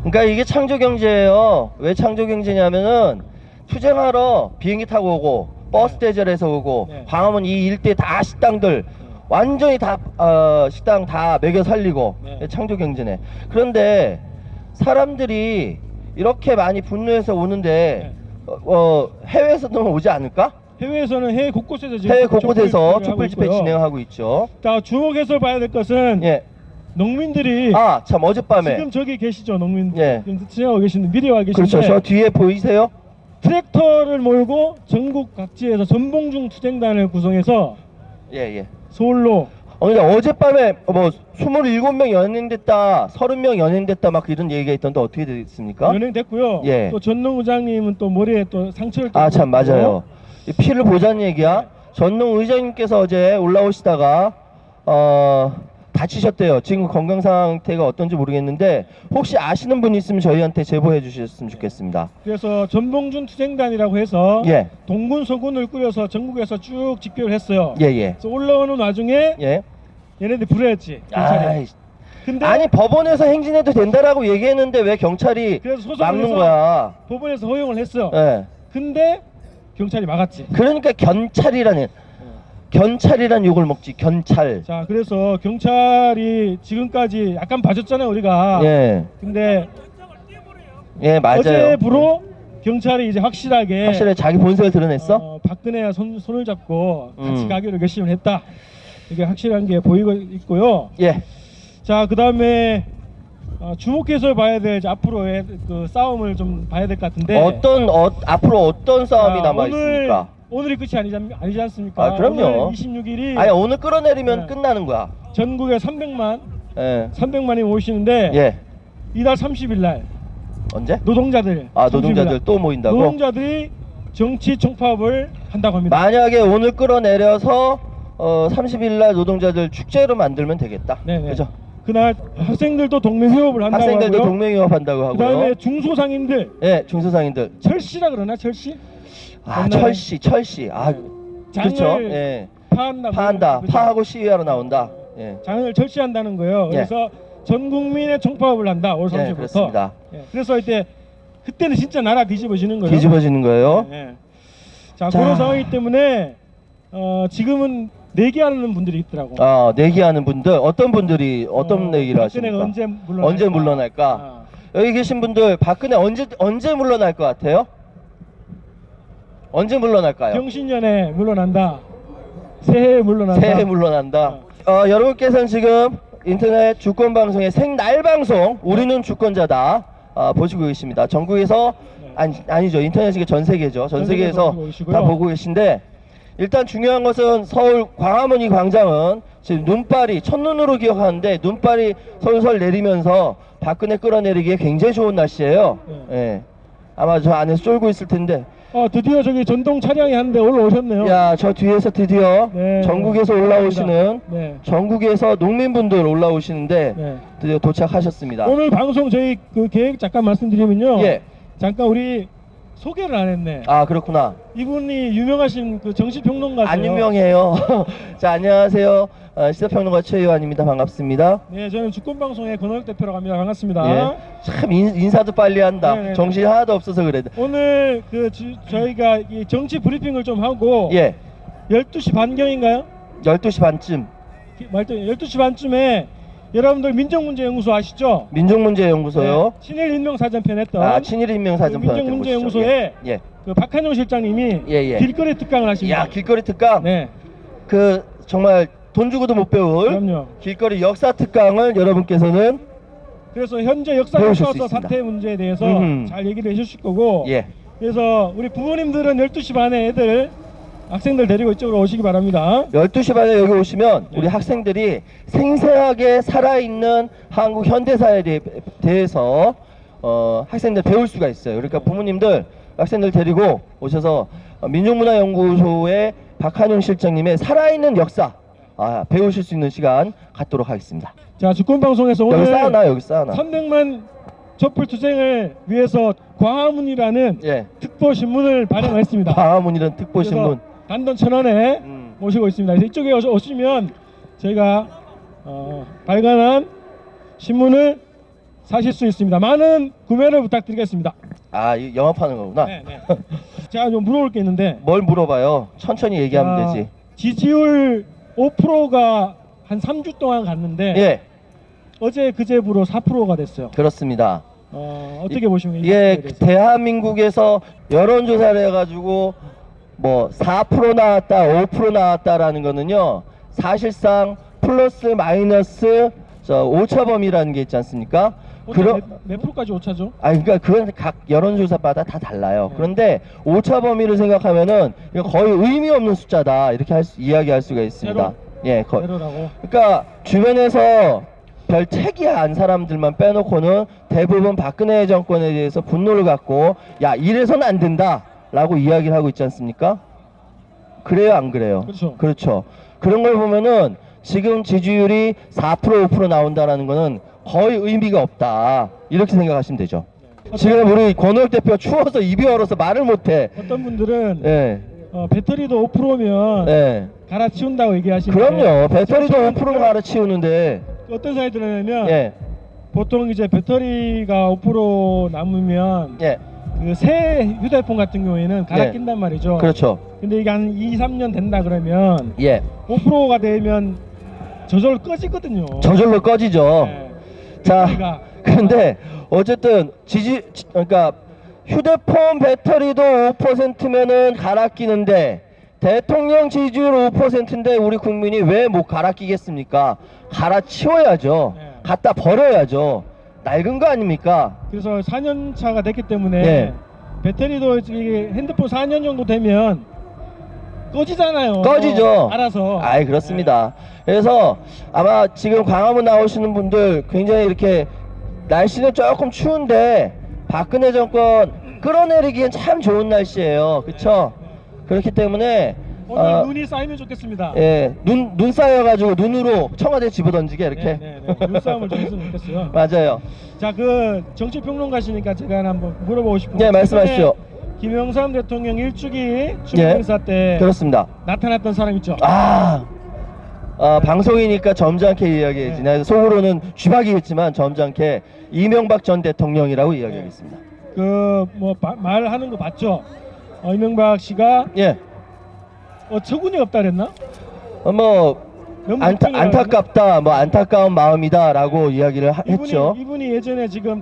그러니까 이게 창조경제예요. 왜 창조경제냐면은 투쟁하러 비행기 타고 오고 버스 대절해서 오고 네. 광화문 이 일대 다 식당들 완전히 다 식당 다 먹여 살리고 네. 창조경제네. 그런데 사람들이 이렇게 많이 분노해서 오는데 해외에서도 오지 않을까? 해외에서는 해외 곳곳에서 지금 해외 곳곳에서 촛불 집회 있고요. 진행하고 있죠. 자, 주목해서 봐야 될 것은 예. 농민들이 아, 참 어젯밤에 지금 저기 계시죠, 농민들. 예. 지금 지나가고 계시는 미리 와 계신데 그렇죠. 저 뒤에 보이세요? 트랙터를 몰고 전국 각지에서 전봉중 투쟁단을 구성해서 예, 예. 서울로 근데 어젯밤에 뭐 27명 연행됐다, 30명 연행됐다 막 이런 얘기가 있던데 어떻게 됐습니까? 연행됐고요. 예. 또 전농 의장님은 또 머리에 또 상처를 아, 참 입고 맞아요. 이 피를 보자는 얘기야. 전농 의장님께서 어제 올라오시다가 다치셨대요. 지금 건강 상태가 어떤지 모르겠는데 혹시 아시는 분 있으면 저희한테 제보해 주셨으면 좋겠습니다. 그래서 전봉준 투쟁단이라고 해서 예. 동군 서군을 꾸려서 전국에서 쭉 집결을 했어요. 예, 예. 그래서 올라오는 와중에 예. 얘네들이 불효했지, 경찰이. 아이, 근데 아니 법원에서 행진해도 된다라고 얘기했는데 왜 경찰이 그래서 소송을 막는 해서 거야? 법원에서 허용을 했어. 예. 근데 경찰이 막았지. 그러니까 견찰이란 욕을 먹지. 견찰. 자, 그래서 경찰이 지금까지 약간 봐줬잖아요, 우리가. 예. 근데 예, 맞아요. 어제부로 경찰이 이제 확실하게 자기 본색을 드러냈어? 박근혜와 손을 잡고 같이 가기로 결심을 했다. 이게 확실한 게 보이고 있고요. 예. 자, 그 다음에 주목해서 봐야 될 이제 앞으로의 그 싸움을 좀 봐야 될 것 같은데. 앞으로 어떤 싸움이 자, 남아 있습니까? 오늘이 끝이 아니지 않습니까? 아, 그럼요. 오늘 26일이 아니 오늘 끌어내리면 네. 끝나는 거야. 전국에 300만이 예. 모이시는데 예. 이달 30일 날 언제? 노동자들 아, 30일 날 노동자들 또 모인다고? 노동자들이 정치 총파업을 한다고 합니다. 만약에 오늘 끌어내려서 30일 날 노동자들 축제로 만들면 되겠다. 네네. 그죠? 그날 학생들도 동맹휴업을 한다고 학생들도 하고요. 동맹유업 한다고 하고요. 그다음에 중소상인들 예, 중소상인들. 철시라 그러나 철시? 아, 옛날에 철시. 아, 장을 그렇죠. 예. 파한다. 파한다. 그죠? 파하고 시위하러 나온다. 예. 장을 철시한다는 거예요. 예. 그래서 전 국민의 총파업을 한다. 올 30일부터. 예, 그렇습니다. 그래서 그때는 진짜 나라 뒤집어지는 거예요. 뒤집어지는 거예요. 예. 자, 자. 그런 상황이기 때문에 지금은 내기하는 분들이 있더라고. 내기하는 분들 어떤 분들이 어떤 내기를 하십니까? 박근혜가 언제 물러날까? 아. 여기 계신 분들 박근혜 언제 물러날 것 같아요? 언제 물러날까요? 경신년에 물러난다. 새해에 물러난다. 새해 물러난다. 여러분께서는 지금 인터넷 주권 방송의 생날 방송 우리는 주권자다 보시고 계십니다. 전국에서 아니죠. 인터넷이 전 세계죠. 전 세계에서 다 보고 계신데 일단 중요한 것은 서울 광화문 광장은 지금 눈발이 첫눈으로 기억하는데 눈발이 솔솔 내리면서 박근혜 끌어내리기에 굉장히 좋은 날씨예요. 예. 아마 저 안에서 쫄고 있을 텐데. 드디어 저기 전동 차량이 한 대 올라오셨네요. 야, 저 뒤에서 드디어 네. 전국에서 올라오시는 네. 전국에서 농민분들 올라오시는데 네. 드디어 도착하셨습니다. 오늘 방송 저희 그 계획 잠깐 말씀드리면요. 예. 잠깐 우리 소개를 안 했네. 아, 그렇구나. 이분이 유명하신 그 정치평론가세요. 안 유명해요. 자, 안녕하세요. 시사평론가 최의원입니다. 반갑습니다. 네, 저는 주권방송의 권호혁 대표라고 합니다. 반갑습니다. 예. 참 인사도 빨리 한다. 네, 네. 정신이 하나도 없어서 그래. 오늘 저희가 이 정치 브리핑을 좀 하고 예. 12시 반경인가요? 12시 반쯤 12시 반쯤에 여러분들 민정문제연구소 아시죠? 민족문제연구소요. 네, 친일인명사전편 했던 친일인명사전편 그 민정문제연구소에 예. 그 박한용 실장님이 예. 길거리 특강을 하십니다. 야, 길거리 특강. 네, 그 정말 돈 주고도 못 배울 그럼요. 길거리 역사 특강을 여러분께서는 그래서 현재 역사 배우실 수 교과서 있습니다. 사태 문제에 대해서 잘 얘기를 해주실 거고 예. 그래서 우리 부모님들은 12시 반에 애들 학생들 데리고 이쪽으로 오시기 바랍니다. 12시 반에 여기 오시면 네. 우리 학생들이 생생하게 살아있는 한국 현대사에 대해서 학생들 배울 수가 있어요. 그러니까 부모님들 학생들 데리고 오셔서 민족문화연구소의 박한용 실장님의 살아있는 역사 배우실 수 있는 시간 갖도록 하겠습니다. 자, 주권방송에서 오늘 여기 쌓아놔, 여기 쌓아놔. 300만 촛불 투쟁을 위해서 광화문이라는 예. 특보 신문을 발행했습니다. 광화문이라는 특보 신문. 그래서 단돈 1,000원에 모시고 있습니다. 그래서 이쪽에 오시면 저희가 발간한 신문을 사실 수 있습니다. 많은 구매를 부탁드리겠습니다. 아, 이 영업하는 거구나. 네, 네. 제가 좀 물어볼 게 있는데 뭘 물어봐요? 천천히 얘기하면 되지. 지지율 5%가 한 3주 동안 갔는데 예, 어제 그제부로 4%가 됐어요. 그렇습니다. 어떻게 보시면 이 예, 부분에 대해서? 대한민국에서 여론조사를 해가지고 뭐 4% 나왔다, 5% 나왔다라는 거는요, 사실상 플러스 마이너스 오차범위라는 게 있지 않습니까? 몇 프로까지 오차죠? 그러니까 그건 각 여론조사마다 다 달라요. 네. 그런데 오차 범위를 생각하면은 이거 거의 의미 없는 숫자다 이렇게 이야기할 수가 있습니다. 예, 제로라고. 그러니까 주변에서 별 특이한 사람들만 빼놓고는 대부분 박근혜 정권에 대해서 분노를 갖고 야, 이래서는 안 된다라고 이야기를 하고 있지 않습니까? 그래요, 안 그래요? 그렇죠. 그런 걸 보면은 지금 지지율이 4% 5% 나온다라는 거는 거의 의미가 없다 이렇게 생각하시면 되죠. 지금 우리 권호혁 대표 추워서 입이 얼어서 말을 못해. 어떤 분들은 예, 배터리도 5%면 예. 갈아치운다고 얘기하시는데 그럼요. 배터리도 5% 갈아치우는데. 어떤 생각이 들었냐면 예, 보통 이제 배터리가 5% 남으면 예. 그 새 휴대폰 같은 경우에는 갈아 낀단 말이죠. 그렇죠. 근데 이게 한 2, 3년 된다 그러면 예. 5%가 되면 저절로 꺼지거든요. 저절로 꺼지죠. 네. 자, 배터리가. 근데 어쨌든 그러니까 휴대폰 배터리도 5%면은 갈아 끼는데 대통령 지지율 5%인데 우리 국민이 왜 못 갈아 끼겠습니까? 갈아 치워야죠. 네. 갖다 버려야죠. 낡은 거 아닙니까? 그래서 4년 차가 됐기 때문에 네. 배터리도 이게 핸드폰 4년 정도 되면 꺼지잖아요. 꺼지죠. 알아서. 아이, 그렇습니다. 그래서 아마 지금 광화문 나오시는 분들 굉장히 이렇게 날씨는 조금 추운데 박근혜 정권 끌어내리기엔 참 좋은 날씨예요. 그렇죠? 그렇기 때문에 오늘 눈이 쌓이면 좋겠습니다. 예, 눈 쌓여가지고 눈으로 청와대 집어던지게 이렇게. 눈싸움을 좀 했으면 좋겠어요. 맞아요. 자, 그 정치평론가시니까 제가 하나 한번 물어보고 싶은 네, 말씀하시죠. 김영삼 대통령 일주기 추모행사 때 그렇습니다. 나타났던 사람 있죠. 방송이니까 점잖게 이야기해야지. 네. 속으로는 쥐박이겠지만 점잖게 이명박 전 대통령이라고 이야기하겠습니다. 그 뭐 말하는 거 봤죠? 이명박 씨가 예. 처군이 없다 그랬나? 뭐 너무 걱정이라고 안타깝다, 뭐 안타까운 마음이다라고 이야기를 했죠. 이분이 예전에 지금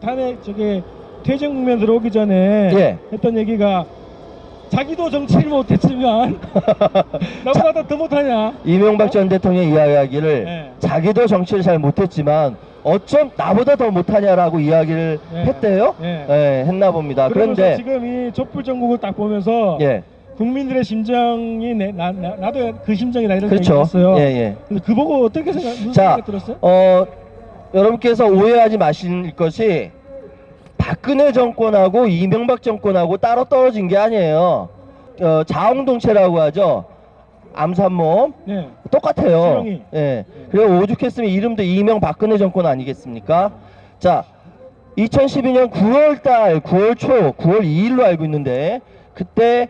퇴정 국면 들어오기 전에 예. 했던 얘기가 자기도 정치를 못했지만 나보다 더 못하냐? 이명박 전 대통령 이야기를 네. 자기도 정치를 잘 못했지만 어쩜 나보다 더 못하냐라고 이야기를 네. 했대요. 네. 예, 했나 봅니다. 그러면서 그런데 지금 이 촛불 정국을 딱 보면서 예, 국민들의 심정이 나도 그 심정이다 이런 그렇죠. 생각이 들었어요. 예. 근데 그 보고 어떻게 무슨 자, 생각 들었어요? 여러분께서 오해하지 마실 것이 박근혜 정권하고 이명박 정권하고 따로 떨어진 게 아니에요. 자웅동체라고 하죠. 암산모 네. 똑같아요. 수령이. 예. 그리고 오죽했으면 이름도 이명박근혜 정권 아니겠습니까? 자, 2012년 9월달, 9월 초, 9월 2일로 알고 있는데 그때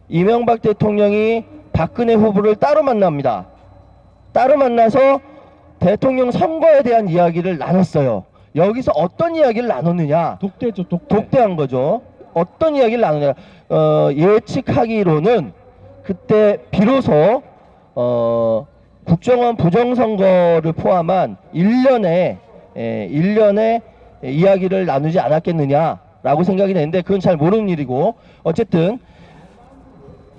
이명박 대통령이 박근혜 후보를 따로 만납니다. 따로 만나서 대통령 선거에 대한 이야기를 나눴어요. 여기서 어떤 이야기를 나눴느냐? 독대죠, 독대한 거죠. 어떤 이야기를 나누냐? 예측하기로는 그때 비로소 국정원 부정선거를 포함한 1년의 이야기를 나누지 않았겠느냐라고 생각이 되는데 그건 잘 모르는 일이고 어쨌든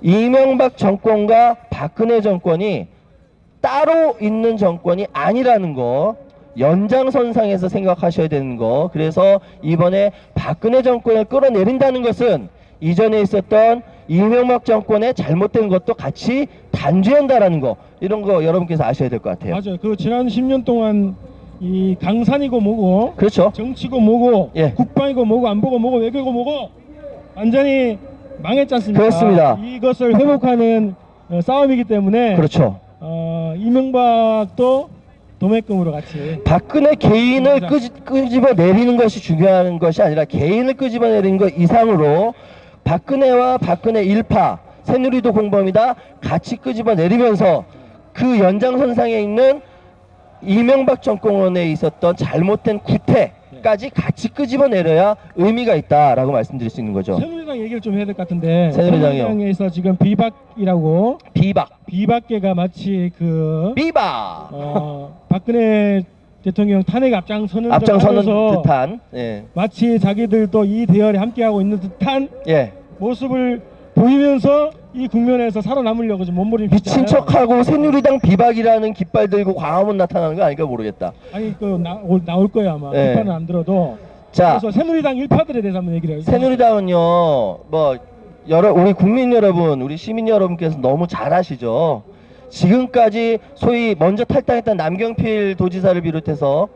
이명박 정권과 박근혜 정권이 따로 있는 정권이 아니라는 거 연장선상에서 생각하셔야 되는 거. 그래서 이번에 박근혜 정권을 끌어내린다는 것은 이전에 있었던 이명박 정권의 잘못된 것도 같이 단죄한다라는 거. 이런 거 여러분께서 아셔야 될 것 같아요. 맞아요. 그 지난 10년 동안 이 강산이고 뭐고 그렇죠. 정치고 뭐고 예. 국방이고 뭐고 안보고 뭐고 외교고 뭐고 완전히 망했지 않습니까? 그렇습니다. 이것을 회복하는 싸움이기 때문에 그렇죠. 이명박도 도매금으로 같이 박근혜 개인을 끄집어 내리는 것이 중요한 것이 아니라 개인을 끄집어 내리는 것 이상으로 박근혜와 박근혜 일파 새누리도 공범이다 같이 끄집어 내리면서 그 연장선상에 있는 이명박 정권에 있었던 잘못된 구태 얘기까지 같이 끄집어내려야 의미가 있다라고 말씀드릴 수 있는 거죠. 새누리당 얘기를 좀 해야 될 것 같은데 새누리당이요. 새누리당에서 지금 비박이라고 비박계가 마치 그 비박 박근혜 대통령 탄핵 앞장서는 듯한 예. 마치 자기들도 이 대열에 함께하고 있는 듯한 예. 모습을 보이면서 이 국면에서 살아남으려고 좀 몸부림치잖아요. 미친 척하고 새누리당 비박이라는 깃발 들고 광화문 나타나는 거 아닐까 모르겠다. 아니 그 나올 거야 아마. 네. 비판은 안 들어도. 자, 그래서 새누리당 일파들에 대해서 한번 얘기를 해요. 새누리당은요, 뭐 우리 국민 여러분, 우리 시민 여러분께서 너무 잘 아시죠. 지금까지 소위 먼저 탈당했던 남경필 도지사를 비롯해서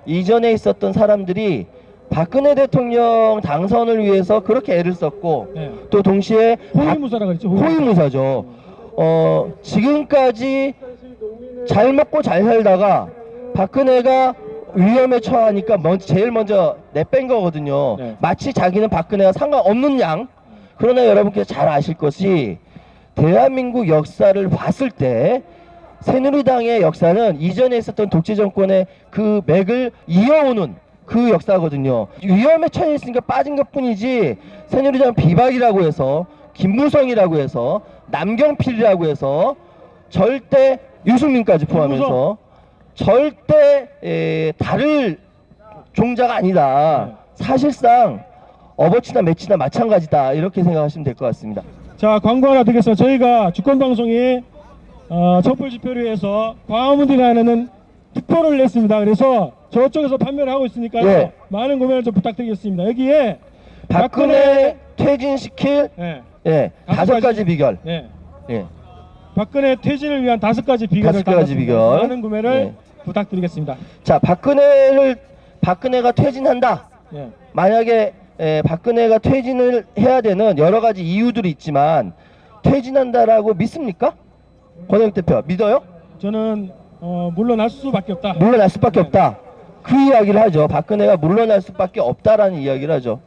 이전에 있었던 사람들이 박근혜 대통령 당선을 위해서 그렇게 애를 썼고 네. 또 동시에 호위무사라 그랬죠. 호위무사죠. 지금까지 잘 먹고 잘 살다가 박근혜가 위험에 처하니까 제일 먼저 내뺀 거거든요. 네. 마치 자기는 박근혜와 상관없는 양. 그러나 여러분께서 잘 아실 것이 대한민국 역사를 봤을 때 새누리당의 역사는 이전에 있었던 독재 정권의 그 맥을 이어오는 그 역사거든요. 위험에 처해 있으니까 빠진 것뿐이지 새누리당 비박이라고 해서 김무성이라고 해서 남경필이라고 해서 절대 유승민까지 포함해서 절대 다를 종자가 아니다. 사실상 업어치나 매치나 마찬가지다. 이렇게 생각하시면 될 것 같습니다. 자, 광고 하나 드리겠습니다. 저희가 주권방송에 촛불집회를 위해서 광화문이라는 특보를 냈습니다. 그래서 저쪽에서 판매를 하고 있으니까요. 예. 많은 구매를 좀 부탁드리겠습니다. 여기에 박근혜 퇴진시킬 예, 예, 5가지 비결. 예, 예. 박근혜 퇴진을 위한 5가지 비결을 5가지 담았습니다. 비결. 많은 구매를 예. 부탁드리겠습니다. 자, 박근혜가 퇴진한다. 예. 만약에 박근혜가 퇴진을 해야 되는 여러 가지 이유들이 있지만 퇴진한다라고 믿습니까? 권영익 대표 믿어요? 저는 물러날 수밖에 없다. 물러날 수밖에 없다. 그 이야기를 하죠. 박근혜가 물러날 수밖에 없다라는 이야기를 하죠.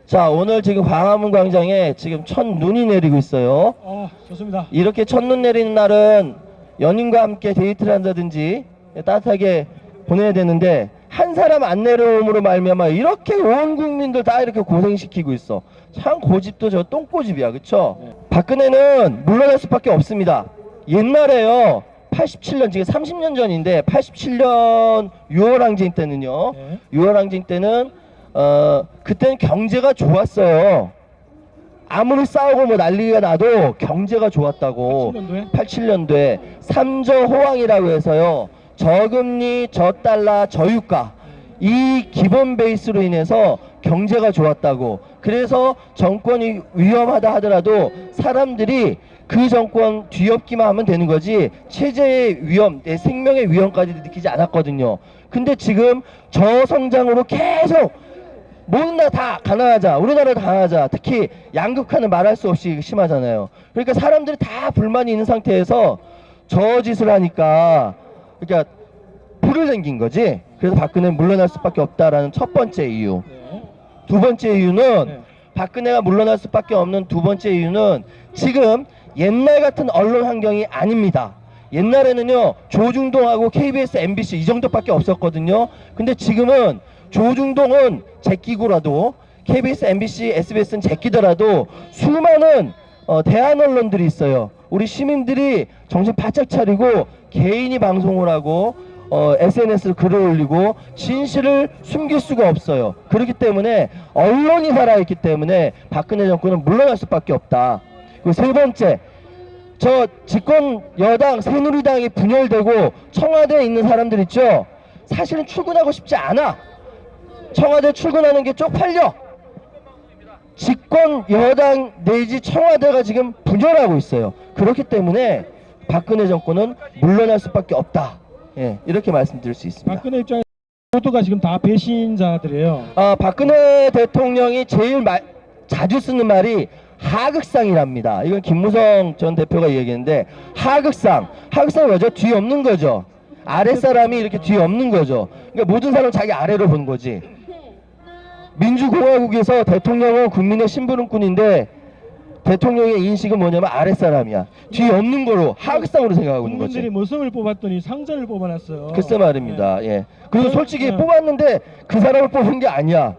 자, 오늘 지금 광화문 광장에 지금 첫눈이 내리고 있어요. 좋습니다. 이렇게 첫눈 내리는 날은 연인과 함께 데이트를 한다든지 따뜻하게 보내야 되는데 한 사람 안 내려옴으로 말미암아 이렇게 온 국민들 다 이렇게 고생시키고 있어. 참 고집도 저 똥고집이야. 그쵸? 네. 박근혜는 물러날 수밖에 없습니다. 옛날에요 87년 지금 30년 전인데 87년 6월 항쟁 때는요. 네. 6월 항쟁 때는 그때는 경제가 좋았어요. 아무리 싸우고 뭐 난리가 나도 경제가 좋았다고. 87년도에 삼저 호황이라고 해서요. 저금리, 저달러, 저유가 이 기본 베이스로 인해서 경제가 좋았다고. 그래서 정권이 위험하다 하더라도 사람들이 그 정권 뒤엎기만 하면 되는 거지 체제의 위험, 내 생명의 위험까지 느끼지 않았거든요. 근데 지금 저성장으로 계속 모든 나라 다 가난하자, 우리나라 다 가난하자, 특히 양극화는 말할 수 없이 심하잖아요. 그러니까 사람들이 다 불만이 있는 상태에서 저 짓을 하니까 그러니까 불을 생긴 거지. 그래서 박근혜는 물러날 수밖에 없다라는 첫 번째 이유. 네. 두 번째 이유는 네. 박근혜가 물러날 수밖에 없는 두 번째 이유는 지금 옛날 같은 언론 환경이 아닙니다. 옛날에는요 조중동하고 KBS, MBC 이 정도밖에 없었거든요. 근데 지금은 조중동은 제끼고라도 KBS, MBC, SBS는 제끼더라도 수많은 대한 언론들이 있어요. 우리 시민들이 정신 바짝 차리고 개인이 방송을 하고 SNS로 글을 올리고 진실을 숨길 수가 없어요. 그렇기 때문에 언론이 살아있기 때문에 박근혜 정권은 물러날 수밖에 없다. 그리고 세 번째, 저 집권 여당 새누리당이 분열되고 청와대에 있는 사람들 있죠. 사실은 출근하고 싶지 않아. 청와대 출근하는 게 쪽팔려. 집권 여당 내지 청와대가 지금 분열하고 있어요. 그렇기 때문에 박근혜 정권은 물러날 수밖에 없다. 예, 이렇게 말씀드릴 수 있습니다. 박근혜 입장에서 모두가 지금 다 배신자들이에요. 박근혜 대통령이 제일 자주 쓰는 말이 하극상이랍니다. 이건 김무성 전 대표가 얘기했는데 하극상이 뭐죠? 뒤 없는 거죠. 아랫사람이 이렇게 뒤 없는 거죠. 그러니까 모든 사람 자기 아래로 보는 거지. 민주공화국에서 대통령은 국민의 심부름꾼인데 대통령의 인식은 뭐냐면 아랫사람이야. 뒤에 없는 거로 하극상으로 생각하고 있는 국민들이 거지. 모성을 뽑았더니 상전을 뽑아놨어요. 글쎄 말입니다. 예. 그리고 솔직히 어. 뽑았는데 그 사람을 뽑은 게 아니야.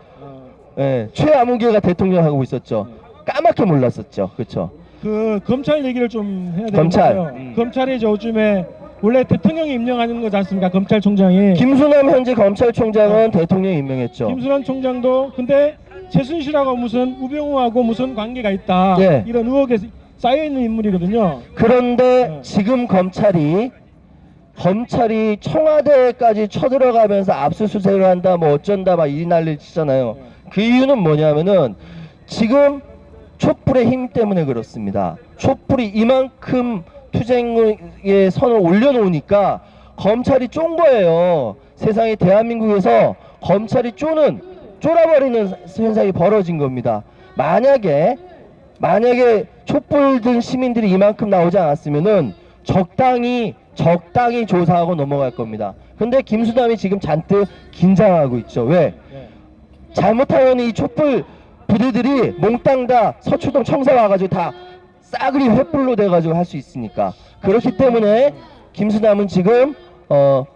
예. 최아무개가 대통령 하고 있었죠. 까맣게 몰랐었죠. 그렇죠. 그 검찰 얘기를 좀 해야 검찰. 되는데요. 검찰이 요즘에 원래 대통령이 임명하는 거지 않습니까? 검찰총장이. 김수남 현재 검찰총장은 대통령이 임명했죠. 김순환 총장도 근데 최순실하고 무슨 우병우하고 무슨 관계가 있다. 예. 이런 의혹에 쌓여 있는 인물이거든요. 그런데 예. 지금 검찰이 청와대까지 쳐들어가면서 압수수색을 한다 뭐 어쩐다 막 이 난리를 치잖아요. 그 이유는 뭐냐면은 지금 촛불의 힘 때문에 그렇습니다. 촛불이 이만큼 투쟁의 선을 올려놓으니까 검찰이 쫀 거예요. 세상에 대한민국에서 검찰이 쫄아버리는 현상이 벌어진 겁니다. 만약에 촛불 든 시민들이 이만큼 나오지 않았으면은 적당히 조사하고 넘어갈 겁니다. 근데 김수남이 지금 잔뜩 긴장하고 있죠. 왜? 예. 잘못하면 이 촛불 부대들이 몽땅 다 서초동 청사 와가지고 다 싸그리 횃불로 돼가지고 할 수 있으니까. 그렇기 때문에 김수남은 지금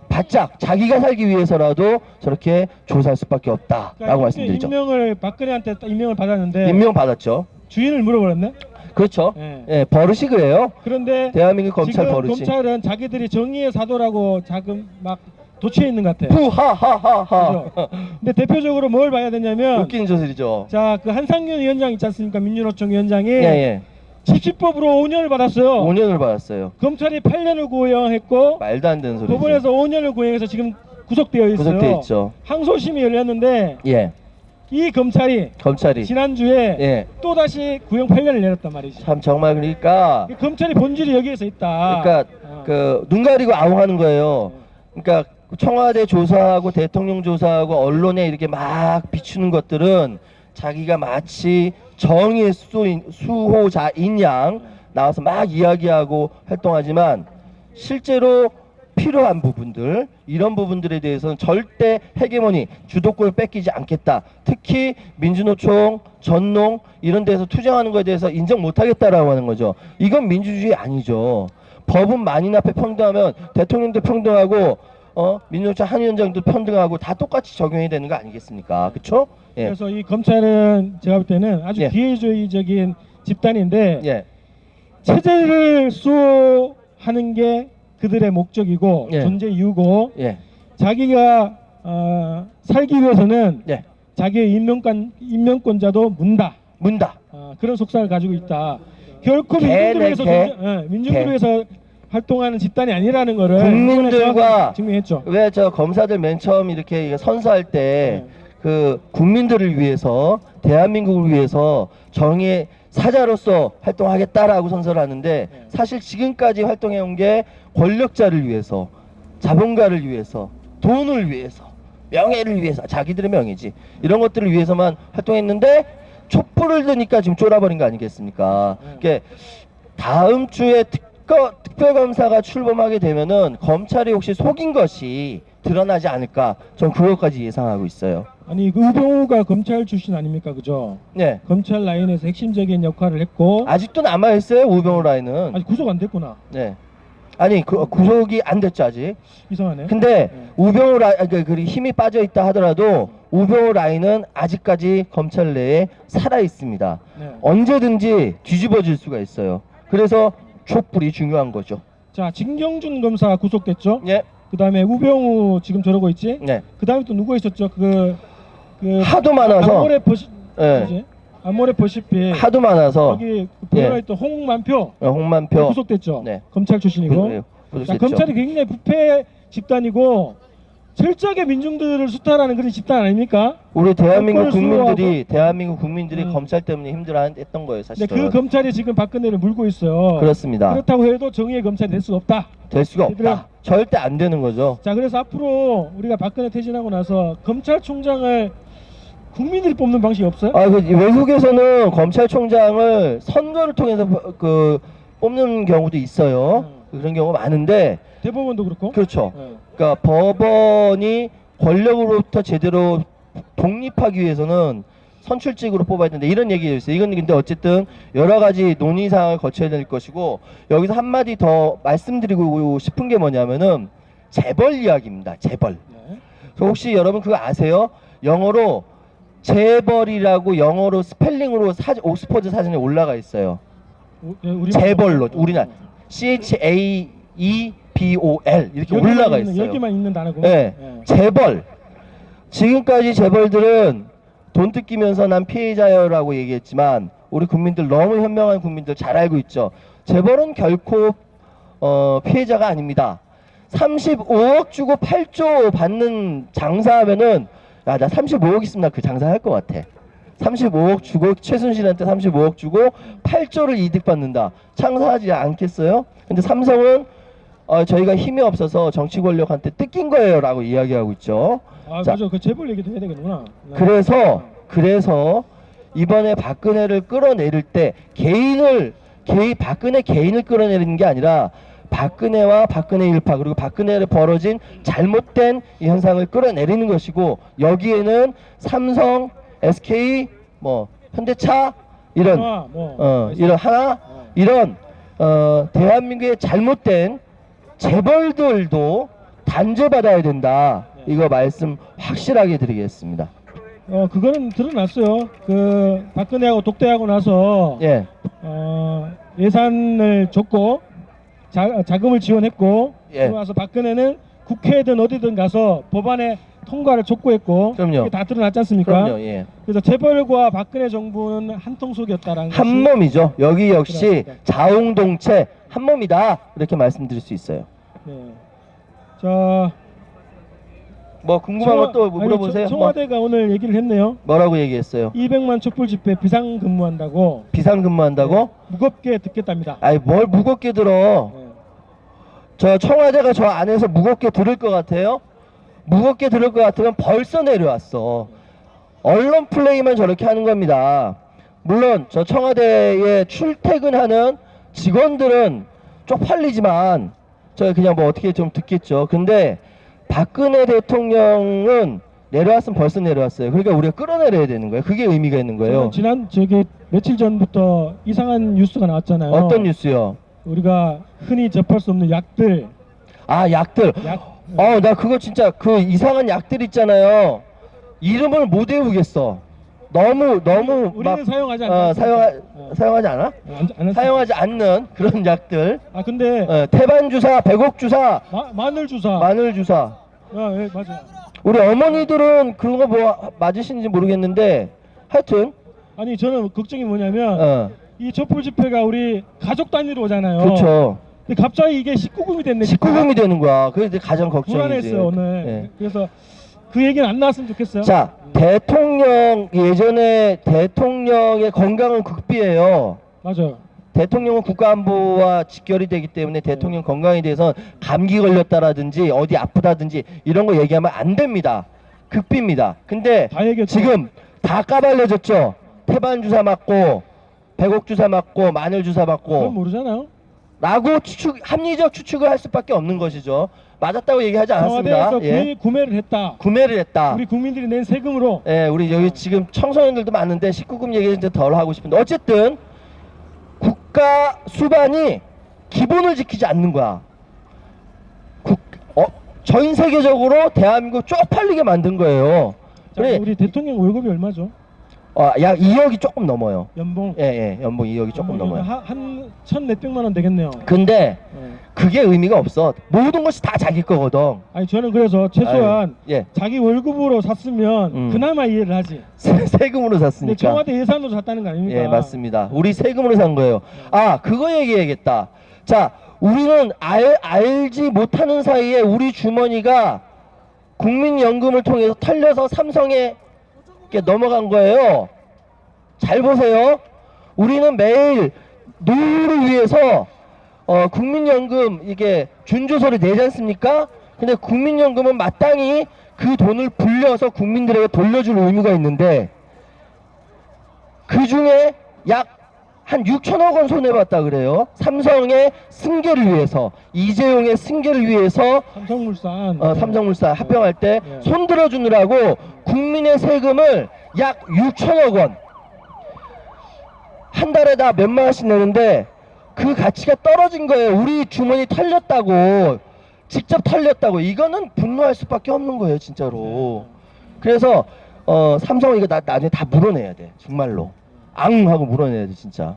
바짝 자기가 살기 위해서라도 저렇게 조사할 수밖에 없다라고 그러니까 말씀드리죠. 박근혜한테 임명을 받았는데 임명 받았죠. 주인을 물어버렸네. 그렇죠. 예. 예, 버릇이 그래요. 그런데 대한민국 검찰 지금 버릇이. 검찰은 자기들이 정의의 사도라고 자금 막 도취해 있는 것 같아. 푸하하하하. 그죠? 근데 대표적으로 뭘 봐야 되냐면 웃기는 저술이죠. 자, 그 한상균 위원장 있지 않습니까? 민주노총 위원장이 예. 집시법으로 5년을 받았어요. 5년을 받았어요. 검찰이 8년을 구형했고 말도 안 되는 소리지. 법원에서 5년을 구형해서 지금 구속되어 있어요. 구속돼 있죠. 항소심이 열렸는데 예. 이 검찰이 지난주에 예. 또 다시 구형 8년을 내렸단 말이지. 참 정말 그러니까 검찰이 본질이 여기에서 있다. 그러니까 어. 그 눈 가리고 아웅하는 거예요. 그러니까 청와대 조사하고 대통령 조사하고 언론에 이렇게 막 비추는 것들은 자기가 마치 정의의 수호자인 양 나와서 막 이야기하고 활동하지만 실제로 필요한 부분들 이런 부분들에 대해서는 절대 헤게모니 주도권을 뺏기지 않겠다. 특히 민주노총, 전농 이런 데서 투쟁하는 거에 대해서 인정 못하겠다라고 하는 거죠. 이건 민주주의 아니죠. 법은 만인 앞에 평등하면 대통령도 평등하고 민주노총 한 위원장도 평등하고 다 똑같이 적용이 되는 거 아니겠습니까? 그렇죠? 예. 그래서 이 검찰은 제가 볼 때는 아주 예. 비회주의적인 집단인데 예. 체제를 수호하는 게 그들의 목적이고 예. 존재 이유고 예. 자기가 살기 위해서는 예. 자기의 인명권자도 문다. 그런 속성을 가지고 있다. 결코 민중들을 위해서 활동하는 집단이 아니라는 거를 국민들과 증명했죠. 왜 저 검사들 맨 처음 이렇게 선서할 때 네. 그 국민들을 위해서 대한민국을 위해서 정의의 사자로서 활동하겠다라고 선서를 하는데 네. 사실 지금까지 활동해온 게 권력자를 위해서 자본가를 위해서 돈을 위해서 명예를 위해서 자기들의 명예지 이런 것들을 위해서만 활동했는데 촛불을 드니까 지금 쫄아버린 거 아니겠습니까? 그러니까 다음 주에 특별검사가 출범하게 되면은 검찰이 혹시 속인 것이 드러나지 않을까 전 그것까지 예상하고 있어요. 아니 그 우병우가 검찰 출신 아닙니까, 그죠? 네. 검찰 라인에서 핵심적인 역할을 했고 아직도 남아 있어요 우병우 라인은. 아직 구속 안 됐구나. 네. 아니 구속이 안 됐죠 아직. 이상하네. 근데 우병우 라인 그 힘이 빠져 있다 하더라도 우병우 라인은 아직까지 검찰 내에 살아 있습니다. 네. 언제든지 뒤집어질 수가 있어요. 그래서 촛불이 중요한 거죠. 자, 진경준 검사 구속됐죠? 예. 그다음에 우병우 지금 저러고 있지? 네. 그다음에 또 누구 있었죠? 그 하도 많아서. 예. 아모레퍼시피 하도 많아서. 여기 보여있던 홍만표 홍만표. 구속됐죠? 네. 검찰 출신이고. 네, 자, 구속됐죠. 검찰이 굉장히 부패 집단이고 철저하게 민중들을 수탈하는 그런 집단 아닙니까? 우리 대한민국 정권을 국민들이 검찰 때문에 힘들어했던 거예요, 사실은. 근데 그 검찰이 지금 박근혜를 물고 있어요. 그렇습니다. 그렇다고 해도 정의의 검찰이 될 수가 없다. 될 수가 없다. 절대 안 되는 거죠. 자, 그래서 앞으로 우리가 박근혜 퇴진하고 나서 검찰총장을 국민들이 뽑는 방식이 없어요? 그 외국에서는 검찰총장을 선거를 통해서 뽑는 경우도 있어요. 그런 경우가 많은데. 대법원도 그렇고. 그렇죠. 네. 그러니까 법원이 권력으로부터 제대로 독립하기 위해서는 선출직으로 뽑아야 된다 이런 얘기가 있어요. 이건 근데 어쨌든 여러 가지 논의 사항을 거쳐야 될 것이고 여기서 한마디 더 말씀드리고 싶은 게 뭐냐면은 재벌 이야기입니다. 재벌. 네. 그래서 혹시 여러분 그거 아세요? 영어로 재벌이라고 영어로 스펠링으로 옥스퍼드 사전에 올라가 있어요. 재벌로 우리나라 CHAEBOL 이렇게 올라가 있어요. 여기만 있는 단어고. 네. 재벌. 지금까지 재벌들은 돈 뜯기면서 난 피해자여라고 얘기했지만 우리 국민들 너무 현명한 국민들 잘 알고 있죠. 재벌은 결코 피해자가 아닙니다. 35억 주고 8조 받는 장사하면은 야, 나 35억 있으면 나 그 장사 할 것 같아. 35억 주고 최순실한테 35억 주고 8조를 이득 받는다. 장사하지 않겠어요? 근데 삼성은 저희가 힘이 없어서 정치 권력한테 뜯긴 거예요라고 이야기하고 있죠. 아, 자, 맞아. 그 재벌 얘기도 해야 되겠구나. 네. 그래서 이번에 박근혜를 끌어내릴 때 박근혜 개인을 끌어내리는 게 아니라 박근혜와 박근혜 일파 그리고 박근혜를 벌어진 잘못된 이 현상을 끌어내리는 것이고 여기에는 삼성, SK, 뭐 현대차 이런 이런 하나 이런 대한민국의 잘못된 재벌들도 단죄받아야 된다. 이거 말씀 확실하게 드리겠습니다. 그거는 드러났어요. 그 박근혜하고 독대하고 나서 예. 예산을 줬고 자금을 지원했고 예. 그러고 나서 박근혜는 국회든 어디든 가서 법안에 통과를 촉구했고 그럼요. 그게 다 드러났지 않습니까? 그럼요. 예. 그래서 재벌과 박근혜 정부는 한 통속이었다라는 한 것이 몸이죠. 여기 역시 그렇습니다. 자웅동체 한 몸이다. 이렇게 말씀드릴 수 있어요. 네. 자, 뭐 궁금한 것도 물어보세요. 청와대가 오늘 얘기를 했네요. 뭐라고 얘기했어요? 200만 촛불 집회 비상근무한다고 비상근무한다고? 무겁게 듣겠답니다. 아니 뭘 무겁게 들어. 네. 저 청와대가 저 안에서 무겁게 들을 것 같아요? 무겁게 들을 것 같으면 벌써 내려왔어. 언론 플레이만 저렇게 하는 겁니다. 물론 저 청와대에 출퇴근하는 직원들은 쪽팔리지만 저 그냥 뭐 어떻게 좀 듣겠죠. 근데 박근혜 대통령은 내려왔으면 벌써 내려왔어요. 그러니까 우리가 끌어내려야 되는 거예요. 그게 의미가 있는 거예요. 지난 며칠 전부터 이상한 뉴스가 나왔잖아요. 어떤 뉴스요? 우리가 흔히 접할 수 없는 약들. 아, 약들. 나 그거 진짜 그 이상한 약들 있잖아요. 이름을 못 외우겠어. 너무 우리는 사용하지 않나? 사용하지 않아? 사용하지 않는 그런 약들. 아 근데 태반 주사, 백옥 주사, 마늘 주사. 마늘 주사. 예, 맞아. 우리 어머니들은 그런 거 뭐 맞으시는지 모르겠는데 하여튼 아니 저는 걱정이 뭐냐면 이 촛불 집회가 우리 가족 단위로 오잖아요. 그렇죠. 근데 갑자기 이게 19금이 됐네. 19금이 되는 거야. 그게 이제 가장 걱정이지. 불안했어요 오늘. 네. 그래서 그 얘기는 안 나왔으면 좋겠어요. 자, 예전에 대통령의 건강은 극비예요. 맞아요. 대통령은 국가안보와 직결이 되기 때문에 대통령 건강에 대해서는 감기 걸렸다라든지 어디 아프다든지 이런 거 얘기하면 안 됩니다. 극비입니다. 근데 다 얘기했죠. 지금 다 까발려졌죠. 태반 주사 맞고 백옥 주사 맞고 마늘 주사 그건 맞고 모르잖아요. 라고 합리적 추측을 할 수밖에 없는 것이죠. 맞았다고 얘기하지 않았습니다. 청와대에서 구매를 했다. 구매를 했다. 우리 국민들이 낸 세금으로. 예, 우리 여기 지금 청소년들도 많은데 19금 얘기는 이제 덜 하고 싶은데 어쨌든 국가 수반이 기본을 지키지 않는 거야. 전 세계적으로 대한민국 쪽팔리게 만든 거예요. 자, 그래, 우리 대통령 월급이 얼마죠? 약 2억이 조금 넘어요. 연봉. 예, 연봉 2억이 조금 넘어요. 한 1,400만 원 되겠네요. 근데 네. 그게 의미가 없어. 모든 것이 다 자기 거거든. 아니 저는 그래서 최소한 예. 자기 월급으로 샀으면 그나마 이해를 하지. 세금으로 근데 샀으니까. 청와대 예산으로 샀다는 거 아닙니까? 예, 맞습니다. 우리 세금으로 산 거예요. 아, 그거 얘기해야겠다. 자, 우리는 알지 못하는 사이에 우리 주머니가 국민연금을 통해서 털려서 삼성에 넘어간 거예요. 잘 보세요. 우리는 매일 노후를 위해서 국민연금 이게 준조서를 내지 않습니까? 근데 국민연금은 마땅히 그 돈을 불려서 국민들에게 돌려줄 의무가 있는데 그 중에 약 한 6천억 원 손해봤다 그래요. 삼성의 승계를 위해서, 이재용의 승계를 위해서 삼성물산. 삼성물산 합병할 때 네. 손들어주느라고 국민의 세금을 약 6천억 원 한 달에 다 몇만 원씩 내는데 그 가치가 떨어진 거예요. 우리 주머니 털렸다고, 직접 털렸다고. 이거는 분노할 수밖에 없는 거예요, 진짜로. 그래서 삼성은 이거 나중에 다 물어내야 돼, 정말로. 앙 하고 물어내야 돼, 진짜.